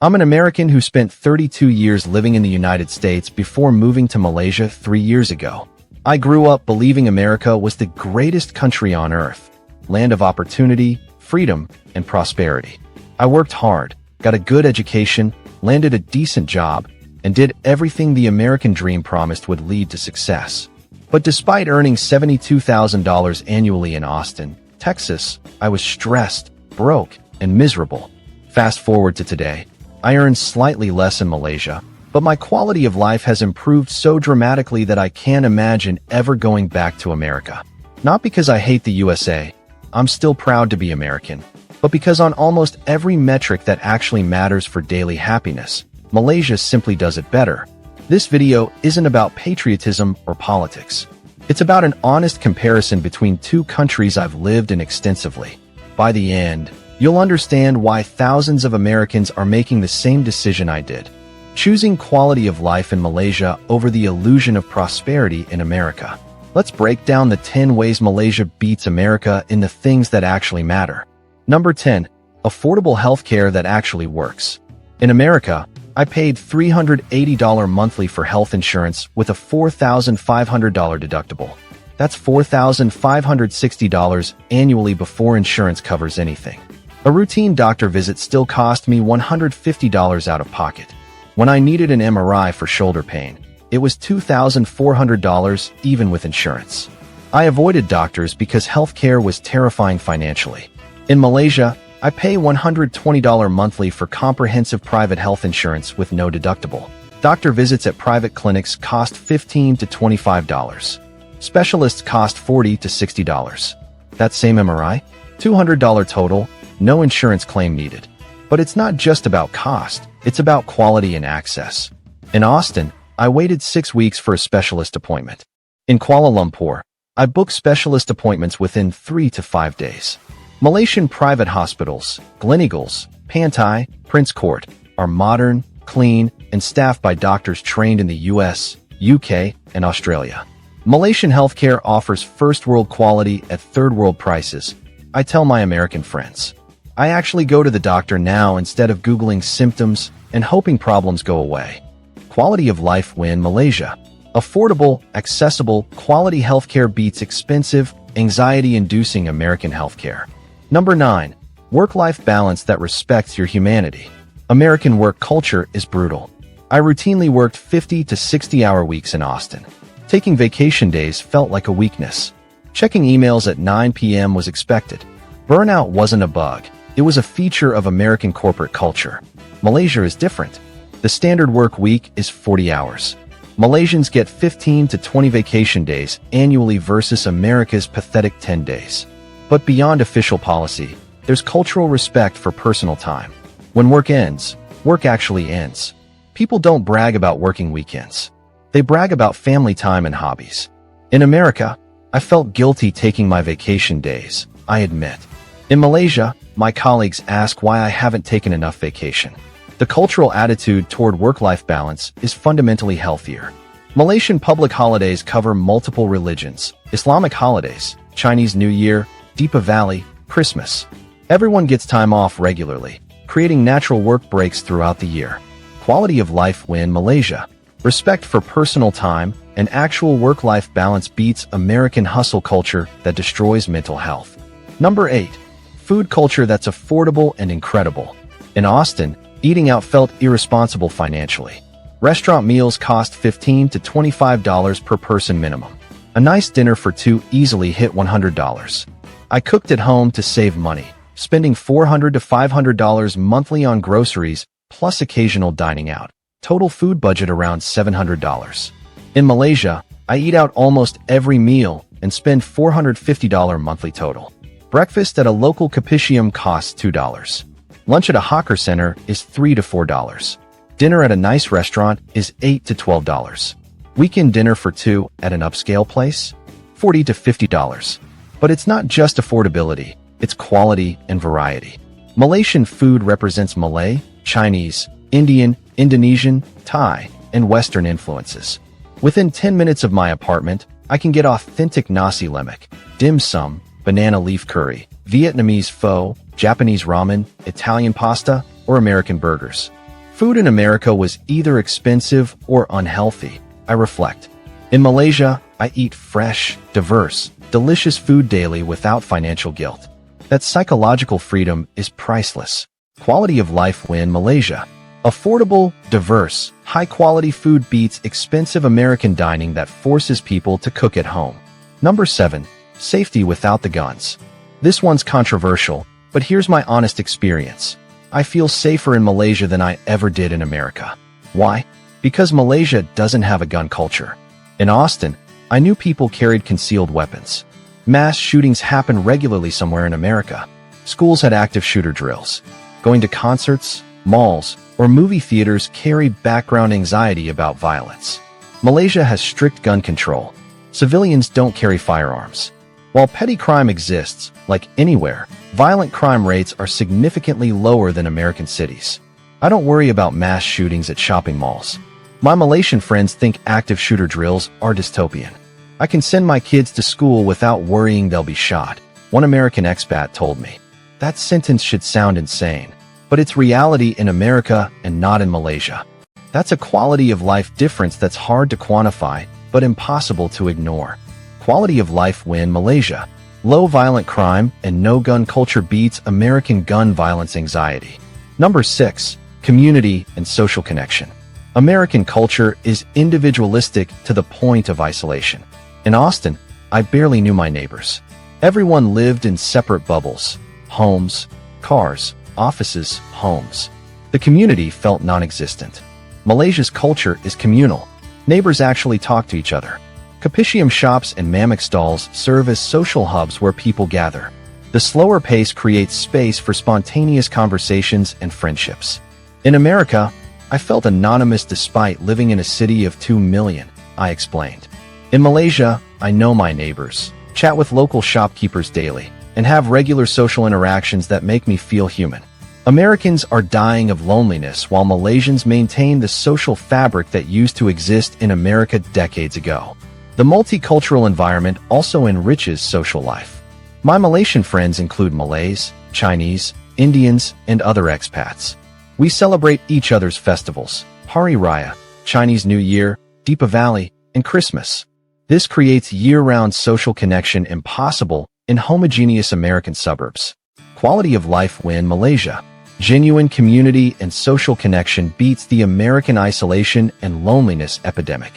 I'm an American who spent 32 years living in the United States before moving to Malaysia 3 years ago. I grew up believing America was the greatest country on earth, land of opportunity, freedom, and prosperity. I worked hard, got a good education, landed a decent job, and did everything the American dream promised would lead to success. But despite earning $72,000 annually in Austin, Texas, I was stressed, broke, and miserable. Fast forward to today. I earn slightly less in Malaysia, but my quality of life has improved so dramatically that I can't imagine ever going back to America. Not because I hate the USA, I'm still proud to be American, but because on almost every metric that actually matters for daily happiness, Malaysia simply does it better. This video isn't about patriotism or politics. It's about an honest comparison between two countries I've lived in extensively. By the end, you'll understand why thousands of Americans are making the same decision I did, choosing quality of life in Malaysia over the illusion of prosperity in America. Let's break down the 10 ways Malaysia beats America in the things that actually matter. Number 10. Affordable healthcare that actually works. In America, I paid $380 monthly for health insurance with a $4,500 deductible. That's $4,560 annually before insurance covers anything. A routine doctor visit still cost me $150 out of pocket. When I needed an MRI for shoulder pain, it was $2,400 even with insurance. I avoided doctors because healthcare was terrifying financially. In Malaysia, I pay $120 monthly for comprehensive private health insurance with no deductible. Doctor visits at private clinics cost $15 to $25. Specialists cost $40 to $60. That same MRI? $200 total, no insurance claim needed. But it's not just about cost, it's about quality and access. In Austin, I waited 6 weeks for a specialist appointment. In Kuala Lumpur, I booked specialist appointments within 3 to 5 days. Malaysian private hospitals, Gleneagles, Pantai, Prince Court, are modern, clean, and staffed by doctors trained in the US, UK, and Australia. Malaysian healthcare offers first-world quality at third-world prices. I tell my American friends. I actually go to the doctor now instead of Googling symptoms and hoping problems go away. Quality of life win Malaysia. Affordable, accessible, quality healthcare beats expensive, anxiety-inducing American healthcare. Number 9. Work-life balance that respects your humanity. American work culture is brutal. I routinely worked 50 to 60-hour weeks in Austin. Taking vacation days felt like a weakness. Checking emails at 9 p.m. was expected. Burnout wasn't a bug. It was a feature of American corporate culture. Malaysia is different. The standard work week is 40 hours. Malaysians get 15 to 20 vacation days annually versus America's pathetic 10 days. But beyond official policy, there's cultural respect for personal time. When work ends, work actually ends. People don't brag about working weekends. They brag about family time and hobbies. In America, I felt guilty taking my vacation days, I admit. In Malaysia, my colleagues ask why I haven't taken enough vacation. The cultural attitude toward work-life balance is fundamentally healthier. Malaysian public holidays cover multiple religions, Islamic holidays, Chinese New Year, Deepavali, Christmas. Everyone gets time off regularly, creating natural work breaks throughout the year. Quality of life win Malaysia. Respect for personal time and actual work-life balance beats American hustle culture that destroys mental health. Number 8. Food culture that's affordable and incredible. In Austin, eating out felt irresponsible financially. Restaurant meals cost $15 to $25 per person minimum. A nice dinner for two easily hit $100. I cooked at home to save money, spending $400 to $500 monthly on groceries, plus occasional dining out. Total food budget around $700. In Malaysia, I eat out almost every meal and spend $450 monthly total. Breakfast at a local capicium costs $2. Lunch at a hawker center is $3 to $4. Dinner at a nice restaurant is $8 to $12. Weekend dinner for two at an upscale place? $40 to $50. But it's not just affordability, it's quality and variety. Malaysian food represents Malay, Chinese, Indian, Indonesian, Thai, and Western influences. Within 10 minutes of my apartment, I can get authentic nasi lemak, dim sum, banana leaf curry, Vietnamese pho, Japanese ramen, Italian pasta, or American burgers. Food in America was either expensive or unhealthy, I reflect. In Malaysia, I eat fresh, diverse, delicious food daily without financial guilt. That psychological freedom is priceless. Quality of life win Malaysia. Affordable, diverse, high-quality food beats expensive American dining that forces people to cook at home. Number 7. Safety without the guns. This one's controversial, but here's my honest experience. I feel safer in Malaysia than I ever did in America. Why? Because Malaysia doesn't have a gun culture. In Austin, I knew people carried concealed weapons. Mass shootings happen regularly somewhere in America. Schools had active shooter drills. Going to concerts, malls, or movie theaters carried background anxiety about violence. Malaysia has strict gun control. Civilians don't carry firearms. While petty crime exists, like anywhere, violent crime rates are significantly lower than American cities. I don't worry about mass shootings at shopping malls. My Malaysian friends think active shooter drills are dystopian. I can send my kids to school without worrying they'll be shot, one American expat told me. That sentence should sound insane, but it's reality in America and not in Malaysia. That's a quality of life difference that's hard to quantify, but impossible to ignore. Quality of life win Malaysia. Low violent crime and no gun culture beats American gun violence anxiety. Number 6. Community and social connection. American culture is individualistic to the point of isolation. In Austin, I barely knew my neighbors. Everyone lived in separate bubbles. Homes, cars, offices, homes. The community felt non-existent. Malaysia's culture is communal. Neighbors actually talk to each other. Kopitiam shops and mamak stalls serve as social hubs where people gather. The slower pace creates space for spontaneous conversations and friendships. In America, I felt anonymous despite living in a city of 2 million, I explained. In Malaysia, I know my neighbors, chat with local shopkeepers daily, and have regular social interactions that make me feel human. Americans are dying of loneliness while Malaysians maintain the social fabric that used to exist in America decades ago. The multicultural environment also enriches social life. My Malaysian friends include Malays, Chinese, Indians, and other expats. We celebrate each other's festivals, Hari Raya, Chinese New Year, Deepavali, and Christmas. This creates year-round social connection impossible in homogeneous American suburbs. Quality of life win Malaysia. Genuine community and social connection beats the American isolation and loneliness epidemic.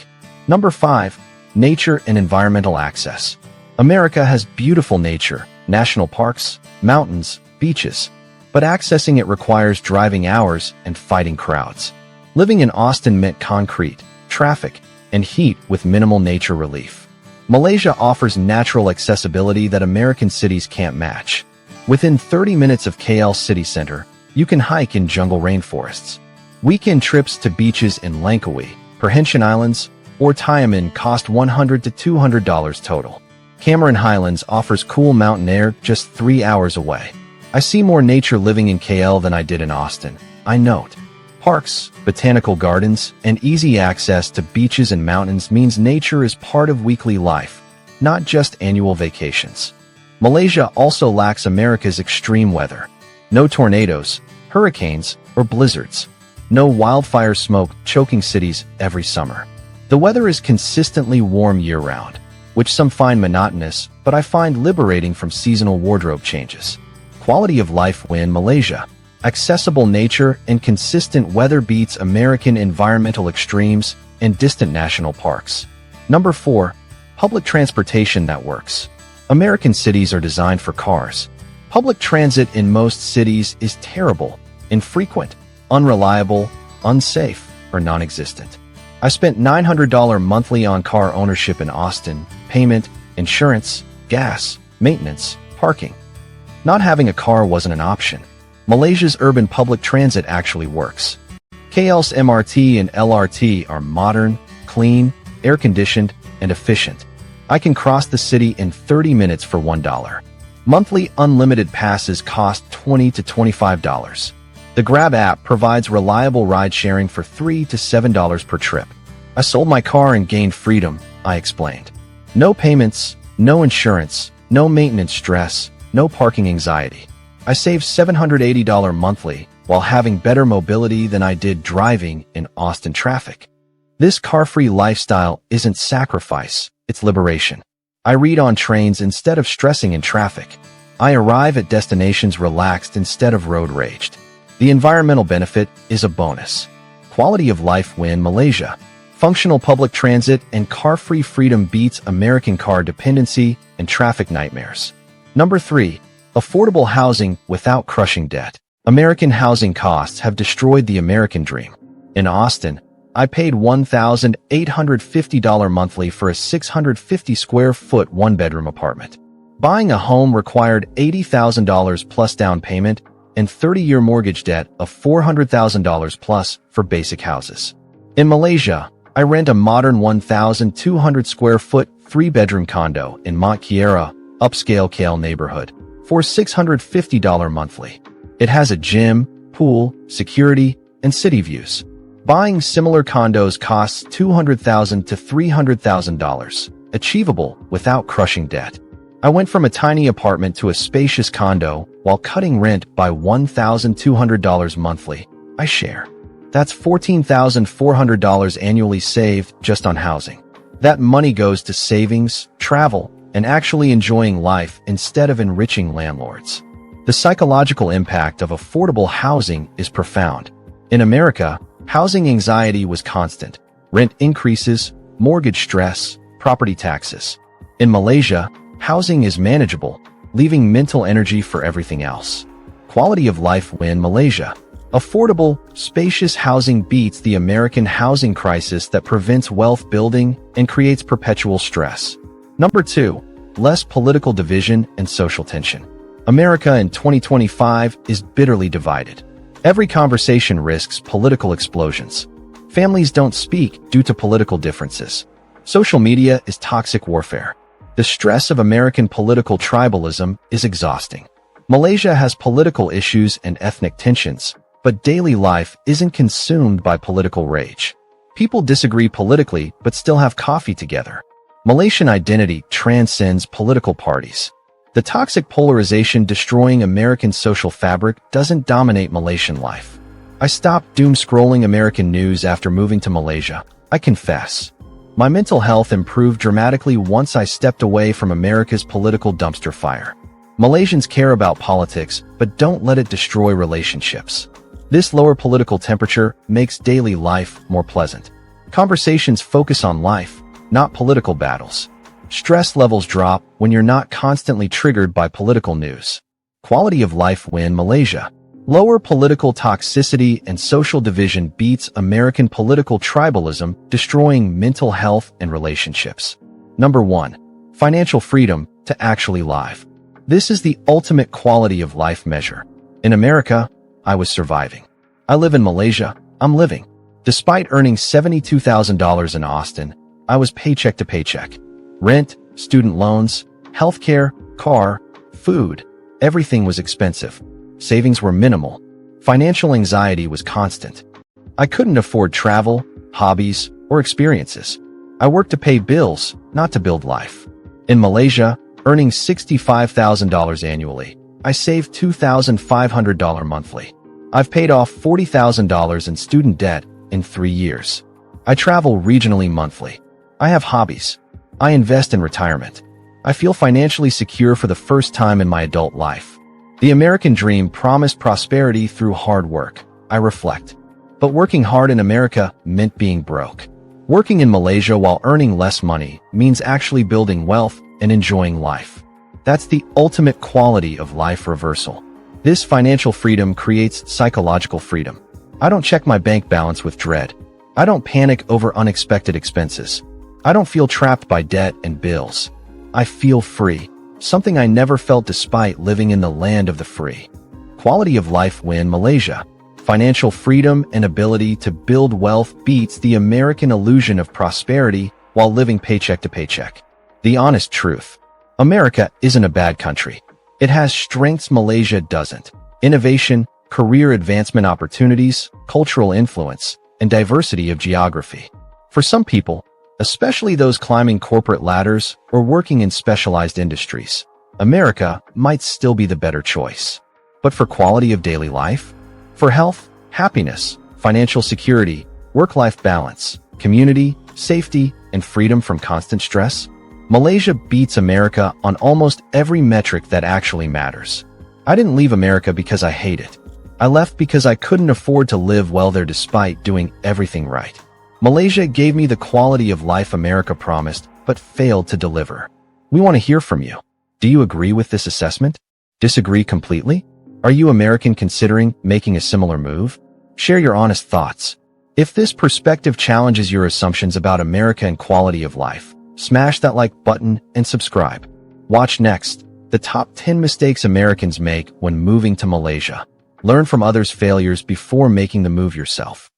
Number 5. Nature and environmental access. America has beautiful nature, national parks, mountains, beaches, but accessing it requires driving hours and fighting crowds. Living in Austin meant concrete, traffic, and heat with minimal nature relief. Malaysia offers natural accessibility that American cities can't match. Within 30 minutes of KL city center, you can hike in jungle rainforests. Weekend trips to beaches in Langkawi, Perhentian Islands, or Tiamen cost $100 to $200 total. Cameron Highlands offers cool mountain air just 3 hours away. I see more nature living in KL than I did in Austin, I note. Parks, botanical gardens, and easy access to beaches and mountains means nature is part of weekly life, not just annual vacations. Malaysia also lacks America's extreme weather. No tornadoes, hurricanes, or blizzards. No wildfire smoke choking cities every summer. The weather is consistently warm year-round, which some find monotonous, but I find liberating from seasonal wardrobe changes. Quality of life win Malaysia. Accessible nature and consistent weather beats American environmental extremes and distant national parks. Number 4. Public transportation networks. American cities are designed for cars. Public transit in most cities is terrible, infrequent, unreliable, unsafe, or non-existent. I spent $900 monthly on car ownership in Austin, payment, insurance, gas, maintenance, parking. Not having a car wasn't an option. Malaysia's urban public transit actually works. KL's MRT and LRT are modern, clean, air-conditioned, and efficient. I can cross the city in 30 minutes for $1. Monthly unlimited passes cost $20 to $25. The Grab app provides reliable ride-sharing for $3 to $7 per trip. I sold my car and gained freedom, I explained. No payments, no insurance, no maintenance stress, no parking anxiety. I saved $780 monthly, while having better mobility than I did driving in Austin traffic. This car-free lifestyle isn't sacrifice, it's liberation. I read on trains instead of stressing in traffic. I arrive at destinations relaxed instead of road raged. The environmental benefit is a bonus. Quality of life win Malaysia. Functional public transit and car-free freedom beats American car dependency and traffic nightmares. Number 3. Affordable housing without crushing debt. American housing costs have destroyed the American dream. In Austin, I paid $1,850 monthly for a 650 square foot one-bedroom apartment. Buying a home required $80,000 plus down payment and 30-year mortgage debt of $400,000 plus for basic houses. In Malaysia, I rent a modern 1,200 square foot three-bedroom condo in Mont Kiara, upscale KL neighborhood for $650 monthly. It has a gym, pool, security, and city views. Buying similar condos costs $200,000 to $300,000, achievable without crushing debt. I went from a tiny apartment to a spacious condo while cutting rent by $1,200 monthly. I share. That's $14,400 annually saved just on housing. That money goes to savings, travel, and actually enjoying life instead of enriching landlords. The psychological impact of affordable housing is profound. In America, housing anxiety was constant. Rent increases, mortgage stress, property taxes. In Malaysia, housing is manageable, leaving mental energy for everything else. Quality of life win Malaysia. Affordable, spacious housing beats the American housing crisis that prevents wealth building and creates perpetual stress. Number 2. Less political division and social tension. America in 2025 is bitterly divided. Every conversation risks political explosions. Families don't speak due to political differences. Social media is toxic warfare. The stress of American political tribalism is exhausting. Malaysia has political issues and ethnic tensions, but daily life isn't consumed by political rage. People disagree politically but still have coffee together. Malaysian identity transcends political parties. The toxic polarization destroying American social fabric doesn't dominate Malaysian life. I stopped doom-scrolling American news after moving to Malaysia. I confess. My mental health improved dramatically once I stepped away from America's political dumpster fire. Malaysians care about politics, but don't let it destroy relationships. This lower political temperature makes daily life more pleasant. Conversations focus on life, not political battles. Stress levels drop when you're not constantly triggered by political news. Quality of life win Malaysia. Lower political toxicity and social division beats American political tribalism, destroying mental health and relationships. Number 1. Financial freedom to actually live. This is the ultimate quality of life measure. In America, I was surviving. I live in Malaysia, I'm living. Despite earning $72,000 in Austin, I was paycheck to paycheck. Rent, student loans, healthcare, car, food, everything was expensive. Savings were minimal. Financial anxiety was constant. I couldn't afford travel, hobbies, or experiences. I worked to pay bills, not to build life. In Malaysia, earning $65,000 annually, I saved $2,500 monthly. I've paid off $40,000 in student debt in 3 years. I travel regionally monthly. I have hobbies. I invest in retirement. I feel financially secure for the first time in my adult life. The American dream promised prosperity through hard work. I reflect. But working hard in America meant being broke. Working in Malaysia while earning less money means actually building wealth and enjoying life. That's the ultimate quality of life reversal. This financial freedom creates psychological freedom. I don't check my bank balance with dread. I don't panic over unexpected expenses. I don't feel trapped by debt and bills. I feel free, something I never felt despite living in the land of the free. Quality of life win Malaysia. Financial freedom and ability to build wealth beats the American illusion of prosperity while living paycheck to paycheck. The honest truth. America isn't a bad country. It has strengths Malaysia doesn't. Innovation, career advancement opportunities, cultural influence, and diversity of geography. For some people, especially those climbing corporate ladders or working in specialized industries, America might still be the better choice. But for quality of daily life, For health, happiness, financial security, work-life balance, community, safety, and freedom from constant stress, Malaysia beats America on almost every metric that actually matters. I didn't leave America because I hate it. I left because I couldn't afford to live well there despite doing everything right. Malaysia gave me the quality of life America promised, but failed to deliver. We want to hear from you. Do you agree with this assessment? Disagree completely? Are you American considering making a similar move? Share your honest thoughts. If this perspective challenges your assumptions about America and quality of life, smash that like button and subscribe. Watch next, the top 10 mistakes Americans make when moving to Malaysia. Learn from others' failures before making the move yourself.